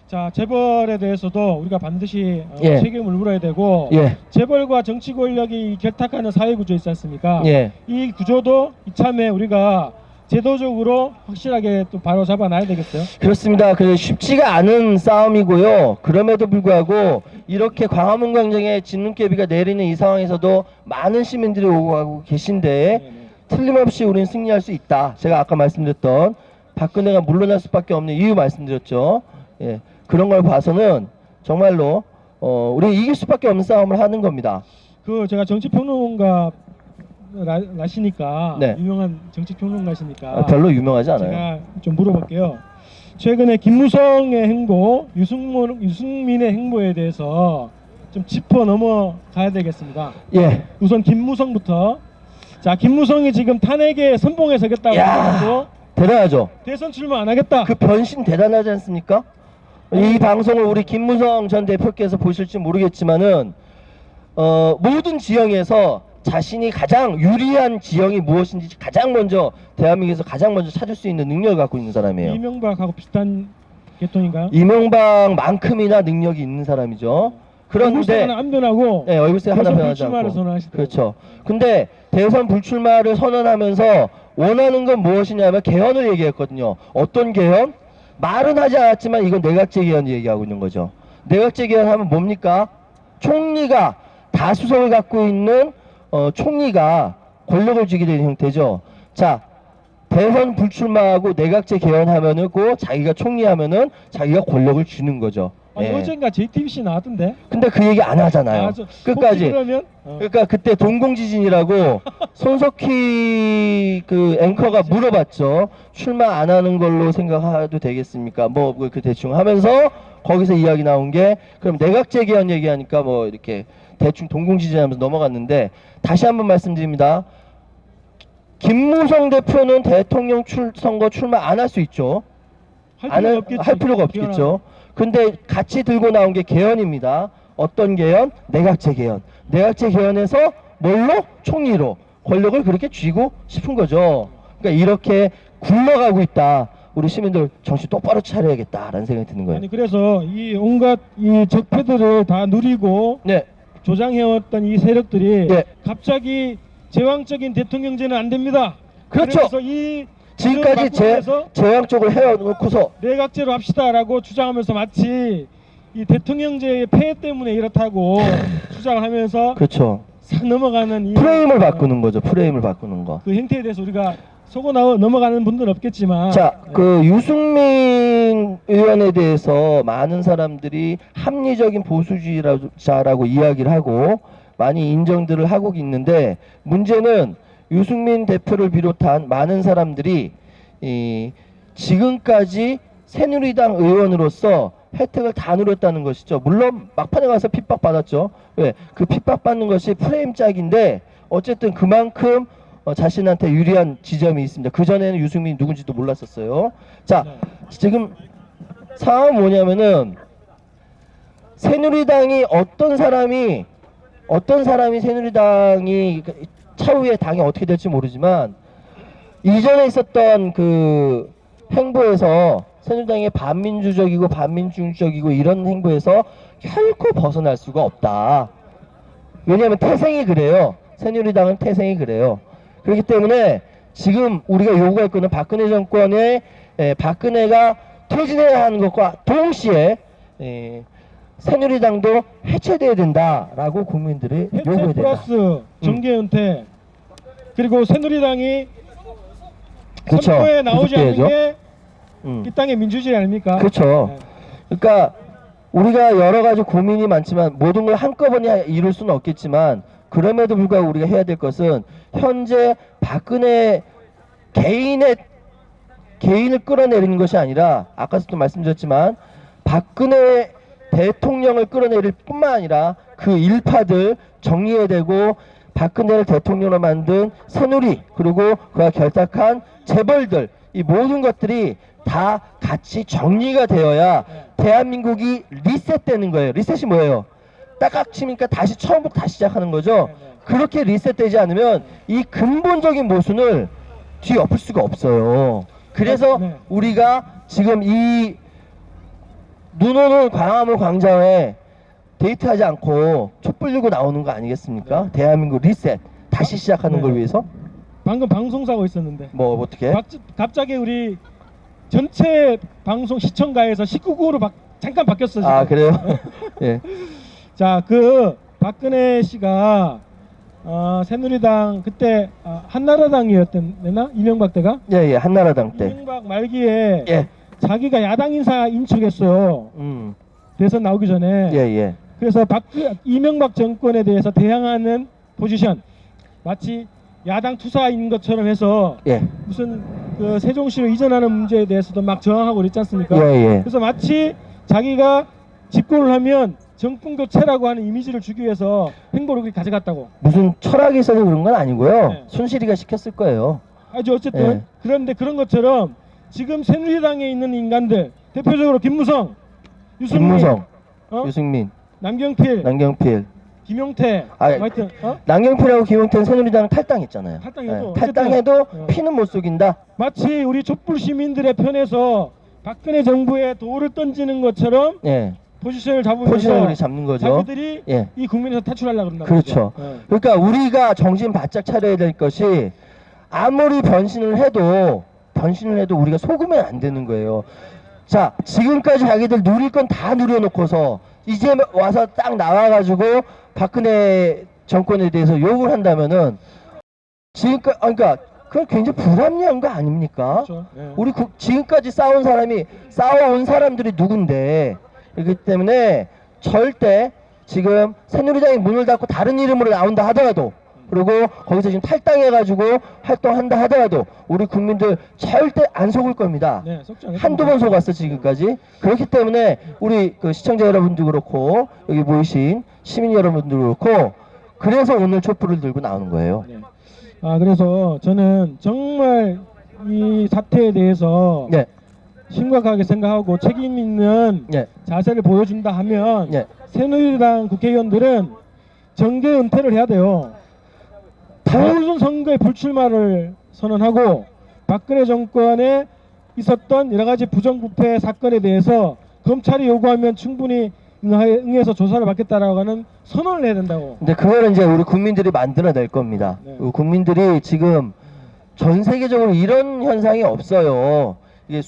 자, 재벌에 대해서도 우리가 반드시 예. 책임을 물어야 되고, 예. 재벌과 정치 권력이 결탁하는 사회 구조 있지 않습니까? 예. 이 구조도 이참에 우리가 제도적으로 확실하게 또 바로 잡아놔야 되겠어요. 그렇습니다. 그 쉽지가 않은 싸움이고요. 그럼에도 불구하고 이렇게 광화문 광장에 진눈깨비가 내리는 이 상황에서도 많은 시민들이 오고 가고 계신데 틀림없이 우리는 승리할 수 있다. 제가 아까 말씀드렸던 박근혜가 물러날 수밖에 없는 이유 말씀드렸죠. 예, 그런 걸 봐서는 정말로 우리 이길 수밖에 없는 싸움을 하는 겁니다. 그 제가 정치평론가 라시니까 네. 유명한 정치평론가시니까 별로 유명하지 않아요. 제가 좀 물어볼게요. 최근에 김무성의 행보, 유승민의 행보에 대해서 좀 짚어 넘어가야 되겠습니다. 예. 우선 김무성부터. 자, 김무성이 지금 탄핵에 선봉에 서겠다고 하고 대단하죠. 대선 출마 안 하겠다. 그 변신 대단하지 않습니까? 이 방송을 우리 김무성 전 대표께서 보실지 모르겠지만은 모든 지형에서 자신이 가장 유리한 지형이 무엇인지 가장 먼저 대한민국에서 가장 먼저 찾을 수 있는 능력을 갖고 있는 사람이에요. 이명박하고 비슷한 계통인가요? 이명박만큼이나 능력이 있는 사람이죠. 그런데 하나 안 변하고 네, 얼굴색 하나 대선 변하지 불출마를 않고. 선언하시더라고요. 그렇죠. 근데 대선 불출마를 선언하면서 원하는 건 무엇이냐면 개헌을 얘기했거든요. 어떤 개헌? 말은 하지 않았지만 이건 내각제 개헌 얘기하고 있는 거죠. 내각제 개헌하면 뭡니까? 총리가 다수석을 갖고 있는 총리가 권력을 쥐게 되는 형태죠. 자, 대선 불출마하고 내각제 개헌하면은 고 자기가 총리하면은 자기가 권력을 주는 거죠. 아니, 예. 어젠가 JTBC 나왔던데. 근데 그 얘기 안 하잖아요. 끝까지. 혹시 그러면 그러니까 그때 동공지진이라고 손석희 그 앵커가 물어봤죠. 출마 안 하는 걸로 생각해도 되겠습니까? 뭐 그 대충 하면서 거기서 이야기 나온 게 그럼 내각제 개헌 얘기하니까 뭐 이렇게 대충 동공지진하면서 넘어갔는데 다시 한번 말씀드립니다. 김무성 대표는 대통령 선거 출마 안 할 수 있죠. 할 필요가 없겠죠. 근데 같이 들고 나온 게 개헌입니다. 어떤 개헌? 내각제 개헌. 내각제 개헌에서 뭘로? 총리로 권력을 그렇게 쥐고 싶은 거죠. 그러니까 이렇게 굴러가고 있다. 우리 시민들 정신 똑바로 차려야겠다라는 생각이 드는 거예요. 아니 그래서 이 온갖 이 적폐들을 다 누리고 네. 조장해왔던 이 세력들이 네. 갑자기 제왕적인 대통령제는 안 됩니다. 그렇죠. 그래서 이 지금까지 제왕 쪽을 해놓고서 내각제로 합시다라고 주장하면서 마치 이 대통령제의 폐해 때문에 이렇다고 주장을 하면서 그렇죠. 싹 넘어가는 이 프레임을 바꾸는 거죠. 프레임을 바꾸는 거. 그 행태에 대해서 우리가 속어 넘어가는 분들은 없겠지만 자, 그 유승민 의원에 대해서 많은 사람들이 합리적인 보수주의자라고 이야기를 하고 많이 인정들을 하고 있는데 문제는 유승민 대표를 비롯한 많은 사람들이 지금까지 새누리당 의원으로서 혜택을 다 누렸다는 것이죠. 물론 막판에 가서 핍박받았죠. 왜? 그 핍박받는 것이 프레임 짝인데 어쨌든 그만큼 자신한테 유리한 지점이 있습니다. 그전에는 유승민이 누군지도 몰랐었어요. 자, 지금 상황은 뭐냐면은 새누리당이 어떤 사람이 새누리당이 차후에 당이 어떻게 될지 모르지만 이전에 있었던 그 행보에서 새누리당이 반민주적이고 반민중적이고 이런 행보에서 결코 벗어날 수가 없다. 왜냐하면 태생이 그래요. 새누리당은 태생이 그래요. 그렇기 때문에 지금 우리가 요구할 거는 박근혜 정권의 박근혜가 퇴진해야 하는 것과 동시에 새누리당도 해체돼야 된다라고 국민들이 해체 요구해야 된다. 플러스 정계 은퇴 그리고 새누리당이 그렇죠. 선거에 나오지 않는 구속돼야죠. 게 이 땅의 민주주의 아닙니까? 그렇죠. 네. 그러니까 우리가 여러 가지 고민이 많지만 모든 걸 한꺼번에 이룰 수는 없겠지만 그럼에도 불구하고 우리가 해야 될 것은 현재 박근혜 개인을 끌어내리는 것이 아니라 아까도 말씀드렸지만 박근혜 대통령을 끌어내릴 뿐만 아니라 그 일파들 정리해야 되고 박근혜를 대통령으로 만든 새누리 그리고 그와 결탁한 재벌들 이 모든 것들이 다 같이 정리가 되어야 대한민국이 리셋되는 거예요. 리셋이 뭐예요? 딱딱 치니까 다시 처음부터 다시 시작하는 거죠. 그렇게 리셋되지 않으면 이 근본적인 모순을 뒤엎을 수가 없어요. 그래서 우리가 지금 이 눈 오는 광화문 광장에 데이트하지 않고 촛불 들고 나오는 거 아니겠습니까? 대한민국 리셋 다시 시작하는 걸 위해서. 방금 방송사고 있었는데 뭐 어떻게? 갑자기 우리 전체 방송 시청가에서 19금으로 잠깐 바뀌었어 지금. 아 그래요? 예. 자, 그 박근혜 씨가 새누리당 그때 한나라당이었나? 이명박 때가? 예, 한나라당 때. 이명박 말기에 예. 자기가 야당 인사 인척했어요. 대선 나오기 전에. 예, 예. 그래서 이명박 정권에 대해서 대항하는 포지션, 마치 야당 투사인 것처럼 해서 예. 무슨 그 세종시로 이전하는 문제에 대해서도 막 저항하고 그랬지 않습니까? 예, 예. 그래서 마치 자기가 집권을 하면 정권 교체라고 하는 이미지를 주기 위해서 행보를 그렇게 가져갔다고. 무슨 철학이 있어서 그런 건 아니고요. 네. 손실이가 시켰을 거예요. 아주 어쨌든 예. 그런데 그런 것처럼 지금 새누리당에 있는 인간들 대표적으로 김무성, 유승민, 김무성, 어? 유승민, 남경필, 남경필. 김용태, 아, 하여튼 남경필하고 김용태는 새누리당 탈당했잖아요. 탈당해도 예, 탈당해도 어쨌든, 피는 못 속인다. 마치 우리 촛불 시민들의 편에서 박근혜 정부에 돌을 던지는 것처럼 예. 포지션을 잡으면서 포지션을 우리 잡는 거죠. 자기들이 예. 이 국민에서 탈출하려고 그런다. 그렇죠. 그러니까 우리가 정신 바짝 차려야 될 것이 아무리 변신을 해도 우리가 속으면 안 되는 거예요. 자, 지금까지 자기들 누릴 건 다 누려놓고서 이제 와서 딱 나와가지고 박근혜 정권에 대해서 욕을 한다면은 지금까지 그러니까 그건 굉장히 불합리한 거 아닙니까? 그렇죠. 예. 우리 지금까지 싸워온 사람들이 누군데. 그렇기 때문에 절대 지금 새누리당이 문을 닫고 다른 이름으로 나온다 하더라도 그리고 거기서 지금 탈당해가지고 활동한다 하더라도 우리 국민들 절대 안 속을 겁니다. 네, 속지 않을 한두 번 속았어 지금까지. 그렇기 때문에 우리 그 시청자 여러분도 그렇고 여기 모이신 시민 여러분도 그렇고 그래서 오늘 촛불을 들고 나오는 거예요. 네. 그래서 저는 정말 이 사태에 대해서 네. 심각하게 생각하고 책임 있는 네. 자세를 보여준다 하면 네. 새누리당 국회의원들은 정계 은퇴를 해야 돼요. 모든 선거에 불출마를 선언하고 박근혜 정권에 있었던 여러 가지 부정부패 사건에 대해서 검찰이 요구하면 충분히 응해서 조사를 받겠다라고 하는 선언을 해야 된다고. 근데 그거는 이제 우리 국민들이 만들어낼 겁니다. 네. 우리 국민들이 지금 전 세계적으로 이런 현상이 없어요. 이게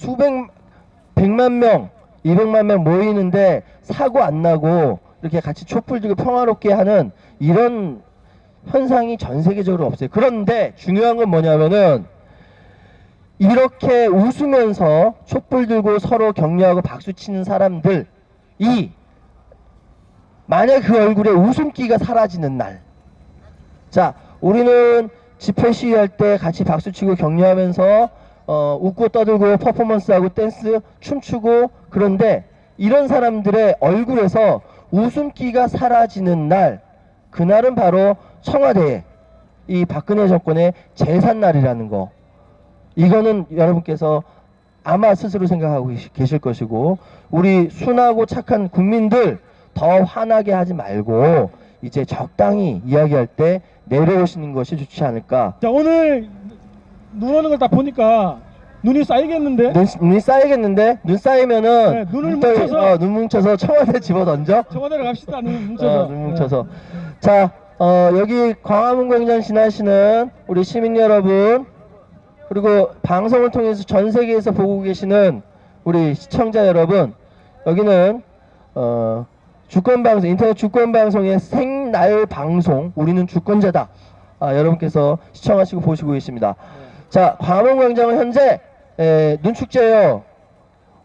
백만 명, 200만 명 모이는데 사고 안 나고 이렇게 같이 촛불 들고 평화롭게 하는 이런 현상이 전 세계적으로 없어요. 그런데 중요한 건 뭐냐면은 이렇게 웃으면서 촛불 들고 서로 격려하고 박수 치는 사람들이 만약 그 얼굴에 웃음기가 사라지는 날, 자, 우리는 집회 시위할 때 같이 박수치고 격려하면서 웃고 떠들고 퍼포먼스하고 댄스 춤추고 그런데 이런 사람들의 얼굴에서 웃음기가 사라지는 날, 그날은 바로 청와대에 이 박근혜 정권의 제삿날이라는 거. 이거는 여러분께서 아마 스스로 생각하고 계실 것이고 우리 순하고 착한 국민들 더 화나게 하지 말고 이제 적당히 이야기할 때 내려오시는 것이 좋지 않을까. 자, 오늘 눈 오는 걸 다 보니까 눈이 쌓이겠는데? 눈이 쌓이겠는데 눈 쌓이면은 네, 눈을 뭉쳐서 눈 뭉쳐서 청와대 집어 던져. 청와대로 갑시다. 눈 뭉쳐서. 눈 뭉쳐서. 자, 여기 광화문 광장 지나시는 우리 시민 여러분 그리고 방송을 통해서 전 세계에서 보고 계시는 우리 시청자 여러분, 여기는 주권방송, 인터넷 주권방송의 생날 방송, 우리는 주권자다. 여러분께서 시청하시고 보시고 계십니다. 자, 광화문 광장은 현재 눈축제예요.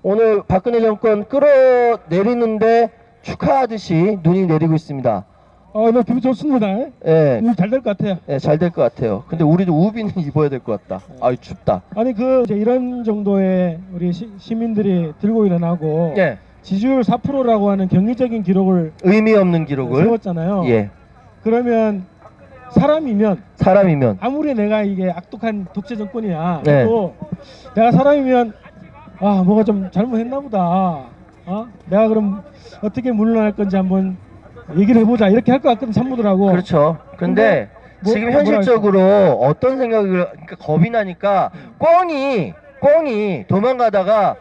오늘 박근혜 정권 끌어내리는데 축하하듯이 눈이 내리고 있습니다. 너 기분 좋습니다. 예, 잘 될 것 같아요. 예, 잘 될 것 같아요. 근데 우리도 우비는 입어야 될 것 같다. 아이 춥다. 아니 이제 이런 정도의 우리 시민들이 들고 일어나고 예, 지지율 4%라고 하는 경이적인 기록을 의미 없는 기록을. 세웠잖아요. 예, 그러면 사람이면 아무리 내가 이게 악독한 독재 정권이야 네. 또 내가 사람이면 아 뭐가 좀 잘못했나 보다. 내가 그럼 어떻게 물러날 건지 한번 얘기를 해보자 이렇게 할 것 같거든 산모들하고. 그렇죠. 근데 지금 뭐라 현실적으로 어떤 생각을, 그러니까 겁이 나니까 꿩이 도망가다가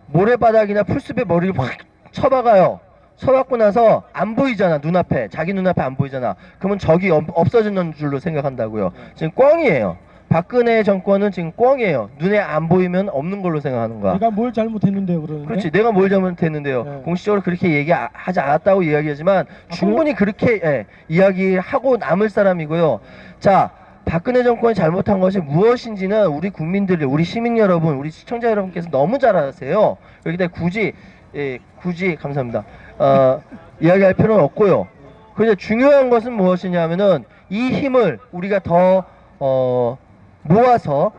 모래바닥이나 풀숲에 머리를 확 쳐박아요. 쳐박고 나서 안 보이잖아, 눈앞에. 자기 눈앞에 안 보이잖아. 그러면 적이 없어지는 줄로 생각한다고요. 지금 꿩이에요. 박근혜 정권은 지금 꿩이에요. 눈에 안 보이면 없는 걸로 생각하는 거야. 내가 뭘 잘못했는데요 그러는데. 그렇지, 내가 뭘 잘못했는데요. 네. 공식적으로 그렇게 얘기하지 않았다고 이야기하지만 충분히 그렇게 이야기하고 남을 사람이고요. 자, 박근혜 정권이 잘못한 것이 무엇인지는 우리 국민들, 우리 시민 여러분, 우리 시청자 여러분께서 너무 잘 아세요. 그렇기 때문에 굳이 감사합니다. 이야기할 필요는 없고요. 그런데 중요한 것은 무엇이냐면은 이 힘을 우리가 더 모아서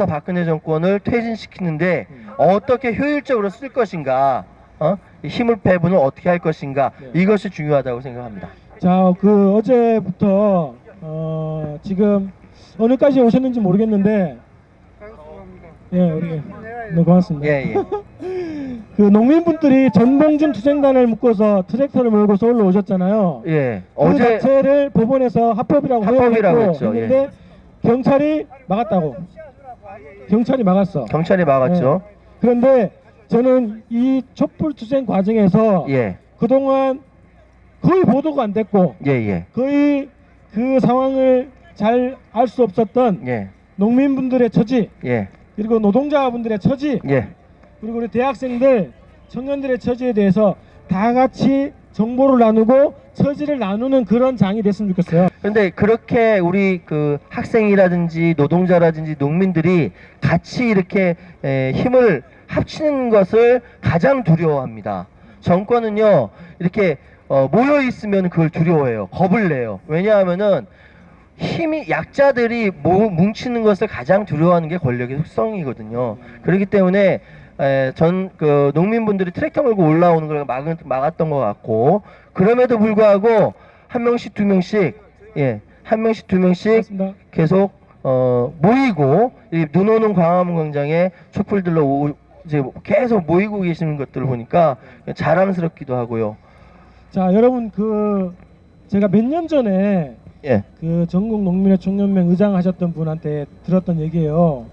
박근혜 정권을 퇴진시키는데 어떻게 효율적으로 쓸 것인가, 이 힘을 배분을 어떻게 할 것인가, 이것이 중요하다고 생각합니다. 자, 그 어제부터 지금 어느까지 오셨는지 모르겠는데, 예, 우리 네, 고맙습니다. 예. 그 농민분들이 전봉준 투쟁단을 묶어서 트랙터를 몰고서 올라오셨잖아요. 예. 그 어제 자체를 법원에서 합법이라고 했죠. 했는데 경찰이 막았다고. 경찰이 막았어. 경찰이 막았죠. 예. 그런데 저는 이 촛불 투쟁 과정에서 예. 그동안 거의 보도가 안 됐고 예. 거의 그 상황을 잘 알 수 없었던 예. 농민분들의 처지, 예. 그리고 노동자분들의 처지, 예. 그리고 우리 대학생들, 청년들의 처지에 대해서 다 같이 정보를 나누고 처지를 나누는 그런 장이 됐으면 좋겠어요. 근데 그렇게 우리 그 학생이라든지 노동자라든지 농민들이 같이 이렇게 힘을 합치는 것을 가장 두려워합니다. 정권은요, 이렇게 모여 있으면 그걸 두려워해요. 겁을 내요. 왜냐하면은 힘이, 약자들이 뭉치는 것을 가장 두려워하는 게 권력의 속성이거든요. 그렇기 때문에 그 농민분들이 트랙터 몰고 올라오는 걸 막았던 것 같고, 그럼에도 불구하고 한 명씩 두 명씩 맞습니다. 계속 모이고, 이 눈 오는 광화문 광장에 촛불들로 이제 계속 모이고 계시는 것들을 보니까 자랑스럽기도 하고요. 자, 여러분, 그 제가 몇 년 전에 예. 그 전국 농민의 총연맹 의장 하셨던 분한테 들었던 얘기예요.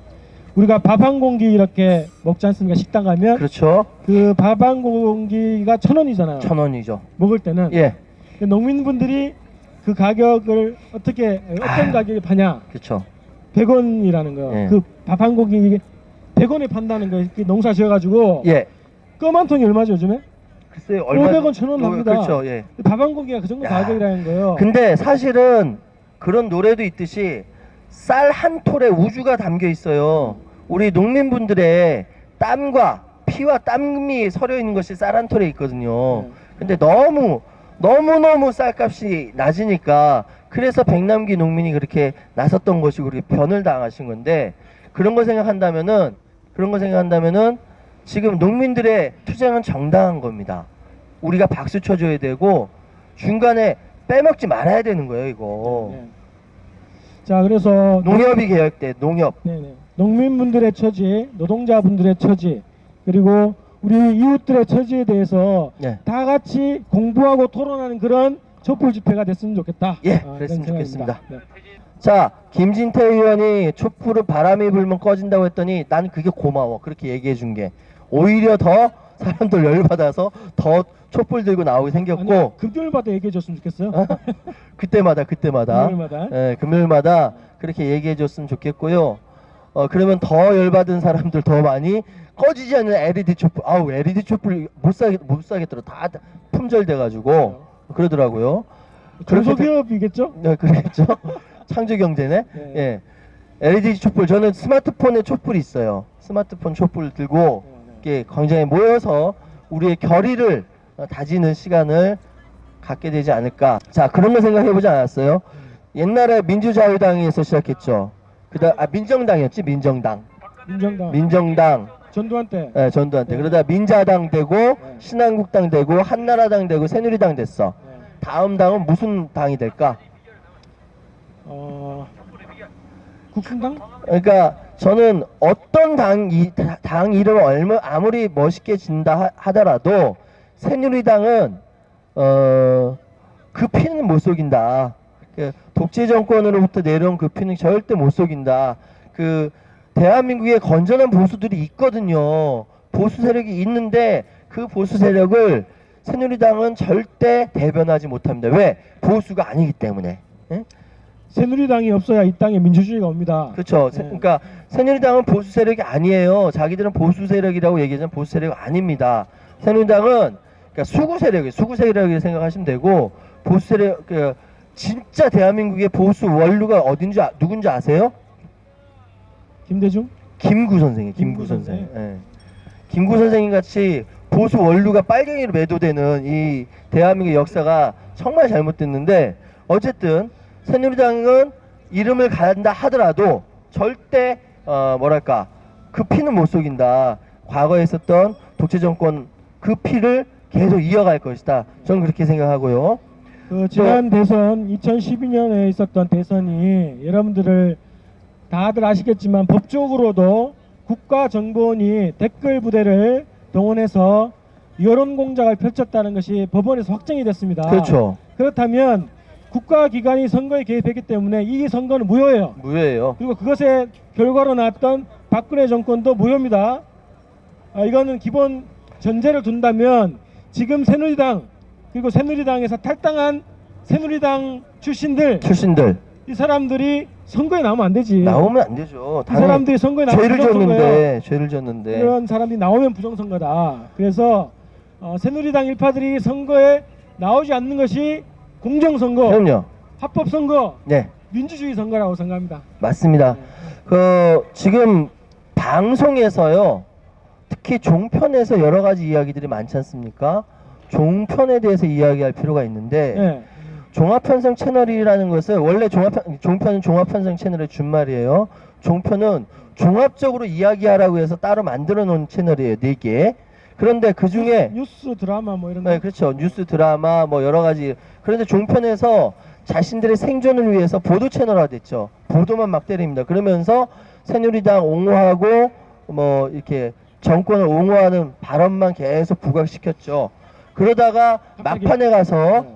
우리가 밥 한 공기 이렇게 먹지 않습니까? 식당 가면 그렇죠. 그 밥 한 공기가 1,000원이잖아요. 1,000원이죠. 먹을 때는. 예. 농민분들이 그 가격을 어떤 가격에 파냐? 그렇죠. 100원이라는 거. 예. 그 밥 한 공기 100원에 판다는 거. 이렇게 농사 지어가지고 예. 껌 한 통이 얼마죠 요즘에? 글쎄요, 얼마? 500원, 1,000원 합니다. 그렇죠. 예. 밥 한 공기가 그 정도 가격이라는 거예요. 근데 사실은 그런 노래도 있듯이 쌀 한 톨에 우주가 담겨 있어요. 우리 농민분들의 땀과 피와 땀이 서려 있는 것이 쌀 한 톨에 있거든요. 근데 너무 쌀값이 낮으니까, 그래서 백남기 농민이 그렇게 나섰던 것이고 그렇게 변을 당하신 건데, 그런 거 생각한다면은 지금 농민들의 투쟁은 정당한 겁니다. 우리가 박수 쳐줘야 되고 중간에 빼먹지 말아야 되는 거예요, 이거. 네. 자, 그래서 농협이 개혁돼, 농협. 네네. 농민분들의 처지, 노동자분들의 처지, 그리고 우리 이웃들의 처지에 대해서 네. 다 같이 공부하고 토론하는 그런 촛불 집회가 됐으면 좋겠다. 예, 이런 그랬으면 생각입니다. 좋겠습니다. 네. 자, 김진태 의원이 촛불은 바람이 불면 꺼진다고 했더니 난 그게 고마워. 그렇게 얘기해 준 게. 오히려 더 사람들 열받아서 더 촛불 들고 나오게 생겼고. 아니, 금요일마다 얘기해 줬으면 좋겠어요. 그때마다. 금요일마다. 예, 금요일마다 그렇게 얘기해 줬으면 좋겠고요. 그러면 더 열받은 사람들 더 많이, 꺼지지 않는 LED 촛불. 아우, LED 촛불 못 사겠더라. 다 품절돼 가지고 그러더라고요. 중소기업이겠죠? 네, 그랬죠. 창조경제네. 네. 예. LED 촛불, 저는 스마트폰에 촛불이 있어요. 스마트폰 촛불 들고 이렇게 광장에 모여서 우리의 결의를 다지는 시간을 갖게 되지 않을까. 자, 그런 거 생각해보지 않았어요? 옛날에 민주자유당에서 시작했죠. 그다음 민정당이었지. 민정당. 전두환 때. 예, 전두환 때. 네. 그러다 민자당 되고 신한국당 되고 한나라당 되고 새누리당 됐어. 네. 다음 당은 무슨 당이 될까? 국힘당? 그러니까 저는 어떤 당 이름을 아무리 멋있게 진다 하더라도 새누리당은 그 피는 못 속인다. 그 독재 정권으로부터 내려온 그 피는 절대 못 속인다. 그 대한민국에 건전한 보수들이 있거든요. 보수 세력이 있는데 그 보수 세력을 새누리당은 절대 대변하지 못합니다. 왜? 보수가 아니기 때문에. 예? 새누리당이 없어야 이 땅에 민주주의가 옵니다. 그렇죠. 네. 그러니까 새누리당은 보수 세력이 아니에요. 자기들은 보수 세력이라고 얘기하지만 보수 세력이 아닙니다. 새누리당은 그러니까 수구 세력이에요. 수구 세력이라고 생각하시면 되고 보수 세력 진짜 대한민국의 보수 원루가 어딘지 누군지 아세요? 김대중? 김구 선생이에요. 김구 김구 선생. 선생. 예. 김구 선생님 같이 보수 원루가 빨갱이로 매도되는 이 대한민국 역사가 정말 잘못됐는데 어쨌든 새누리당은 이름을 간다 하더라도 절대 뭐랄까 그 피는 못 속인다. 과거에 있었던 독재 정권 그 피를 계속 이어갈 것이다. 저는 그렇게 생각하고요. 지난 대선 2012년에 있었던 대선이 여러분들을 다들 아시겠지만 법적으로도 국가정보원이 댓글 부대를 동원해서 여론 공작을 펼쳤다는 것이 법원에서 확정이 됐습니다. 그렇죠. 그렇다면 국가기관이 선거에 개입했기 때문에 이 선거는 무효예요. 무효예요. 그리고 그것의 결과로 나왔던 박근혜 정권도 무효입니다. 이거는 기본 전제를 둔다면 지금 새누리당 그리고 새누리당에서 탈당한 새누리당 출신들 이 사람들이 선거에 나오면 안 되지. 나오면 안 되죠. 이 사람들이 선거에 나오면 죄를 졌는데. 그런 사람들이 나오면 부정선거다. 그래서 새누리당 일파들이 선거에 나오지 않는 것이 공정선거, 그럼요. 합법선거, 네, 민주주의 선거라고 생각합니다. 맞습니다. 네. 지금 방송에서요, 특히 종편에서 여러 가지 이야기들이 많지 않습니까? 종편에 대해서 이야기할 필요가 있는데 네. 종합편성 채널이라는 것은 원래 종편은 종합편성 채널의 준말이에요. 종편은 종합적으로 이야기하라고 해서 따로 만들어 놓은 채널이에요. 4개. 그런데 그 중에 뉴스 드라마 뭐 이런 네, 그렇죠. 뉴스 드라마 뭐 여러 가지. 그런데 종편에서 자신들의 생존을 위해서 보도 채널화 됐죠. 보도만 막 때립니다. 그러면서 새누리당 옹호하고 뭐 이렇게 정권을 옹호하는 발언만 계속 부각시켰죠. 그러다가 갑자기- 막판에 가서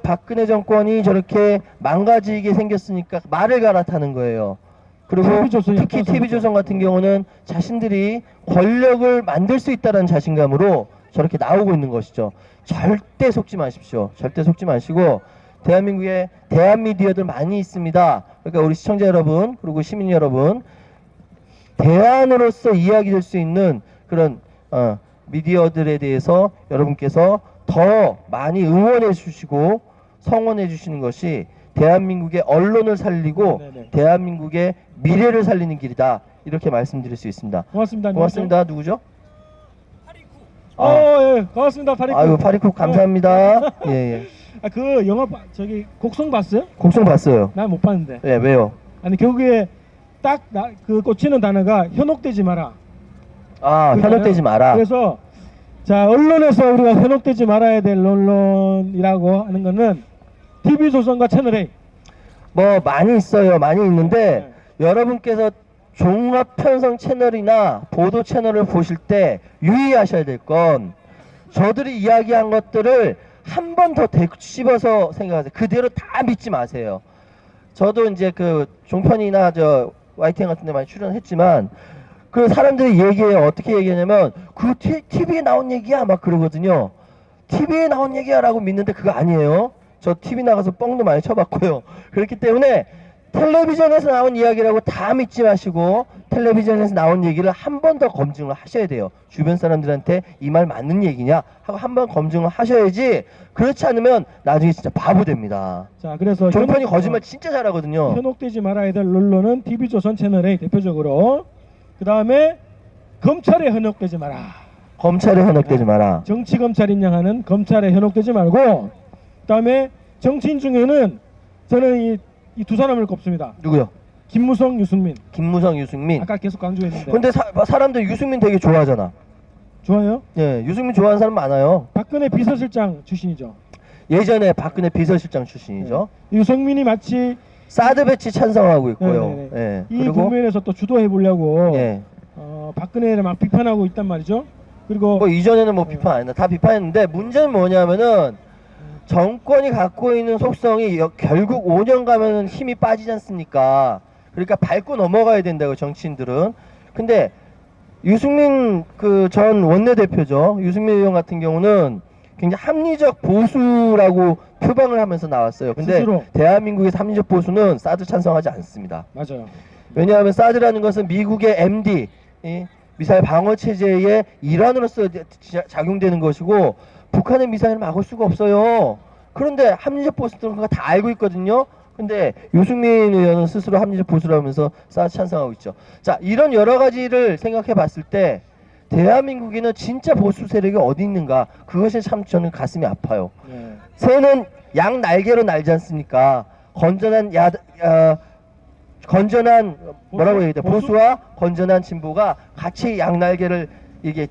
박근혜 정권이 저렇게 망가지게 생겼으니까 말을 갈아타는 거예요. 그리고 TV조선이 특히 앞장서서 TV조선 같은 경우는 자신들이 권력을 만들 수 있다는 자신감으로 저렇게 나오고 있는 것이죠. 절대 속지 마십시오. 절대 속지 마시고 대한민국에 대한미디어들 많이 있습니다. 그러니까 우리 시청자 여러분 그리고 시민 여러분 대안으로서 이야기될 수 있는 그런 미디어들에 대해서 여러분께서 더 많이 응원해 주시고 성원해 주시는 것이 대한민국의 언론을 살리고 네네. 대한민국의 미래를 살리는 길이다. 이렇게 말씀드릴 수 있습니다. 고맙습니다. 고맙습니다. 누구죠? 예, 고맙습니다. 파리쿠. 아이고 파리쿡 감사합니다. 예, 예. 그 영화 저기 곡성 봤어요? 곡성 봤어요. 난 못 봤는데. 예, 왜요? 아니 결국에 딱 그 꽂히는 단어가 현혹되지 마라. 아, 그거잖아요. 현혹되지 마라. 그래서 자 언론에서 우리가 현혹되지 말아야 될 언론이라고 하는 거는 TV조선과 채널A. 뭐 많이 있어요. 많이 있는데 네. 여러분께서 종합편성 채널이나 보도 채널을 보실 때 유의하셔야 될 건 저들이 이야기한 것들을 한 번 더 씹어서 생각하세요. 그대로 다 믿지 마세요. 저도 이제 그 종편이나 저 YTN 같은 데 많이 출연했지만 그 사람들이 얘기해요. 어떻게 얘기하냐면 그 TV에 나온 얘기야 막 그러거든요. TV에 나온 얘기야 라고 믿는데 그거 아니에요. 저 TV 나가서 뻥도 많이 쳐봤고요. 그렇기 때문에 텔레비전에서 나온 이야기라고 다 믿지 마시고 텔레비전에서 나온 얘기를 한 번 더 검증을 하셔야 돼요. 주변 사람들한테 이 말 맞는 얘기냐 하고 한 번 검증을 하셔야지. 그렇지 않으면 나중에 진짜 바보 됩니다. 자 그래서 종편이 거짓말 진짜 잘하거든요. 현혹되지 말아야 될 언론은 TV조선 채널A 대표적으로. 그 다음에 검찰에 현혹되지 마라. 검찰에 현혹되지 마라. 정치 검찰인 양 하는 검찰에 현혹되지 말고. 그 다음에 정치인 중에는 저는 이 두 사람을 꼽습니다. 누구요? 김무성, 유승민. 김무성, 유승민. 아까 계속 강조했는데. 근데 사람들 유승민 되게 좋아하잖아. 좋아요? 예, 유승민 좋아하는 사람 많아요. 박근혜 비서실장 출신이죠. 예전에 박근혜 비서실장 출신이죠. 네. 유승민이 마치 사드 배치 찬성하고 있고요. 네네네. 예. 이 그리고 국면에서 또 주도해 보려고 예. 박근혜를 막 비판하고 있단 말이죠. 그리고 뭐 이전에는 뭐 비판 안 했나 다 비판했는데 문제는 뭐냐면은 정권이 갖고 있는 속성이 결국 5년 가면은 힘이 빠지지 않습니까? 그러니까 밟고 넘어가야 된다고 정치인들은. 근데 유승민 그 전 원내대표죠. 유승민 의원 같은 경우는 굉장히 합리적 보수라고 표방을 하면서 나왔어요. 근데 스스로. 대한민국의 합리적 보수는 사드 찬성하지 않습니다. 맞아요. 왜냐하면 사드라는 것은 미국의 MD 이 미사일 방어 체제의 일환으로서 작용되는 것이고 북한의 미사일을 막을 수가 없어요. 그런데 합리적 보수들은 그거 다 알고 있거든요. 근데 유승민 의원은 스스로 합리적 보수라면서 사드 찬성하고 있죠. 자, 이런 여러 가지를 생각해 봤을 때 대한민국에는 진짜 보수 세력이 어디 있는가? 그것이 참 저는 가슴이 아파요. 네. 새는 양 날개로 날지 않습니까? 건전한 뭐라고 해야 돼? 보수와 건전한 진보가 같이 양 날개를 이게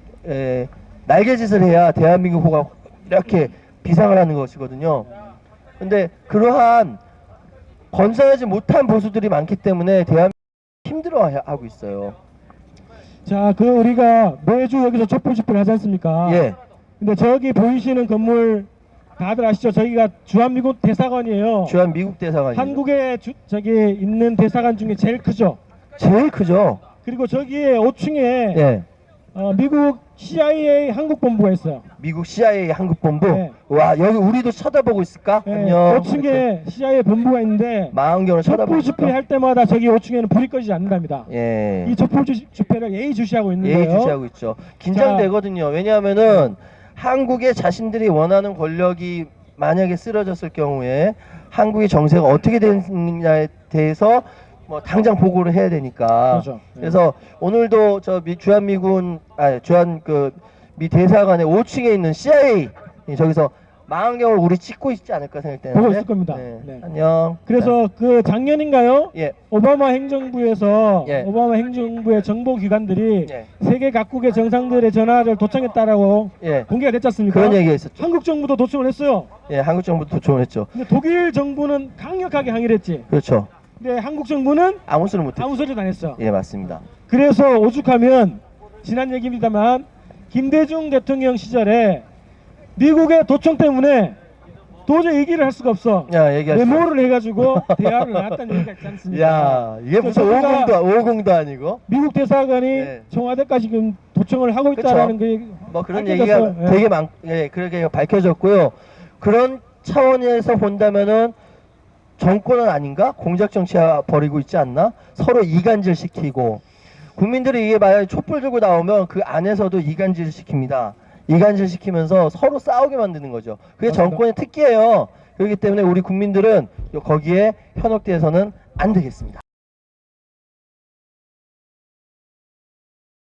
날개짓을 해야 대한민국 호가 이렇게 비상을 하는 것이거든요. 근데 그러한 건전하지 못한 보수들이 많기 때문에 대한민국이 힘들어하고 있어요. 자, 그 우리가 매주 여기서 촛불 집회를 하지 않습니까? 예, 근데 저기 보이시는 건물 다들 아시죠? 저기가 주한미국 대사관이에요. 주한 미국 대사관이 한국에 저기 있는 대사관 중에 제일 크죠. 제일 크죠. 그리고 저기에 5층에 예, 미국 CIA 한국 본부가 있어요. 미국 CIA 한국본부. 네. 와, 여기 우리도 쳐다보고 있을까? 네, 안녕. 5층에 CIA 본부가 있는데 망원경을 쳐다보고 촛불 집회 할 때마다 저기 5층에는 불이 꺼지지 않는답니다. 예. 이 촛불 집회를 예의주시하고 있는 예의 거예요. 주시하고 있죠. 긴장되거든요. 왜냐하면은 한국의 자신들이 원하는 권력이 만약에 쓰러졌을 경우에 한국의 정세가 어떻게 되느냐에 대해서 뭐 당장 보고를 해야 되니까. 그렇죠. 네. 그래서 오늘도 저 주한미군 주한 그 미 대사관의 5층에 있는 CIA 저기서 망원경을 우리 찍고 있지 않을까 생각되는데. 보고 있을 겁니다. 네. 네. 안녕. 그래서 그 작년인가요? 예. 오바마 행정부에서 예. 오바마 행정부의 정보기관들이 예. 세계 각국의 정상들의 전화를 도청했다라고 예. 공개가 됐지 않습니까? 그런 얘기가 있었죠. 한국 정부도 도청을 했어요. 예, 한국 정부도 도청을 했죠. 근데 독일 정부는 강력하게 항의를 했지. 그렇죠. 근데 한국 정부는 아무 소리 못 했죠. 아무 소리도 안 했어. 예, 맞습니다. 그래서 오죽하면 지난 얘기입니다만 김대중 대통령 시절에 미국의 도청 때문에 도저히 얘기를 할 수가 없어. 야, 얘기할 수 메모를 해가지고 대화를 나눴다는 얘기가 있지 않습니까? 야, 이게 무슨 저희가 5공도 아니고 미국 대사관이 네. 청와대까지 지금 도청을 하고 그쵸. 있다라는 게 뭐 그런 밝혀졌어요. 얘기가 예. 되게 그렇게 밝혀졌고요. 그런 차원에서 본다면은 정권은 아닌가? 공작 정치 벌이고 있지 않나? 서로 이간질 시키고 국민들이 이게 만약에 촛불 들고 나오면 그 안에서도 이간질 시킵니다. 이간질 시키면서 서로 싸우게 만드는 거죠. 그게 맞습니다. 정권의 특기예요. 그렇기 때문에 우리 국민들은 거기에 현혹돼서는 안 되겠습니다.